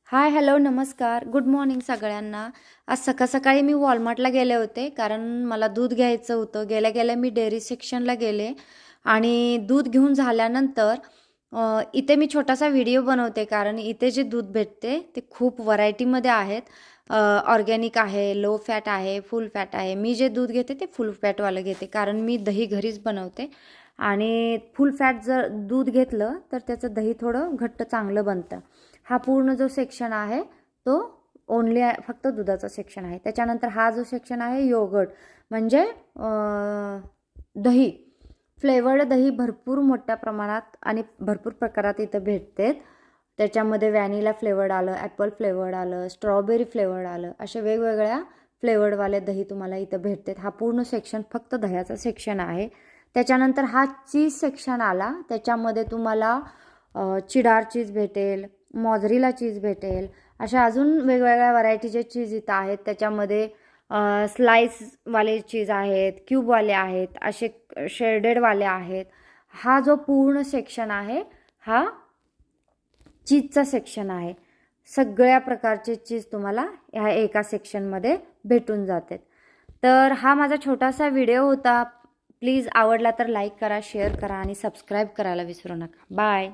हाय, hello, नमस्कार, good morning सगळ्यांना. आज सकाळी मी वॉलमार्टला गेले होते कारण मला दूध घ्यायचं होतं. गेल्या गेल्या मी डेअरी सेक्शनला गेले आणि दूध घेऊन झाल्यानंतर इथे मी छोटासा व्हिडिओ बनवते कारण इथे जे दूध भेटते ते खूप व्हरायटीमध्ये आहेत. ऑर्गॅनिक आहे, लो फॅट आहे, फुल फॅट आहे. मी जे दूध घेते ते फुल फॅटवालं घेते कारण मी दही घरीच बनवते आणि फुल फॅट जर दूध घेतलं तर त्याचं दही थोडं घट्ट चांगलं बनतं. हा पूर्ण जो सेक्शन आहे तो ओनली फक्त दुधाचा सेक्शन आहे. त्याच्यानंतर हा जो सेक्शन आहे योगर्ट म्हणजे दही, फ्लेवर्ड दही भरपूर मोठ्या प्रमाणात आणि भरपूर प्रकारात इथं भेटते. त्याच्यामध्ये व्हॅनिला फ्लेवर्ड आलं, ॲपल फ्लेवर्ड आलं, स्ट्रॉबेरी फ्लेवर्ड आलं, असे वेगवेगळ्या फ्लेवर्डवाले दही तुम्हाला इथं भेटतात. हा पूर्ण सेक्शन फक्त दह्याचा सेक्शन आहे. त्याच्यानंतर हा चीज सेक्शन आला. त्याच्यामध्ये तुम्हाला चिडार चीज भेटेल, मॉझरेला चीज भेटेल, अशा अजून वेगवेगळ्या व्हरायटीचे चीज इथं आहेत. त्याच्यामध्ये स्लाईसवाले चीज आहेत, क्यूबवाले आहेत, असे शेडेडवाले आहेत. हा जो पूर्ण सेक्शन आहे हा चीजचा सेक्शन आहे. सगळ्या प्रकारचे चीज तुम्हाला ह्या एका सेक्शनमध्ये भेटून जातात. तर हा माझा छोटासा व्हिडिओ होता. प्लीज आवडला तर लाईक करा, शेअर करा आणि सबस्क्राईब करायला विसरू नका. बाय.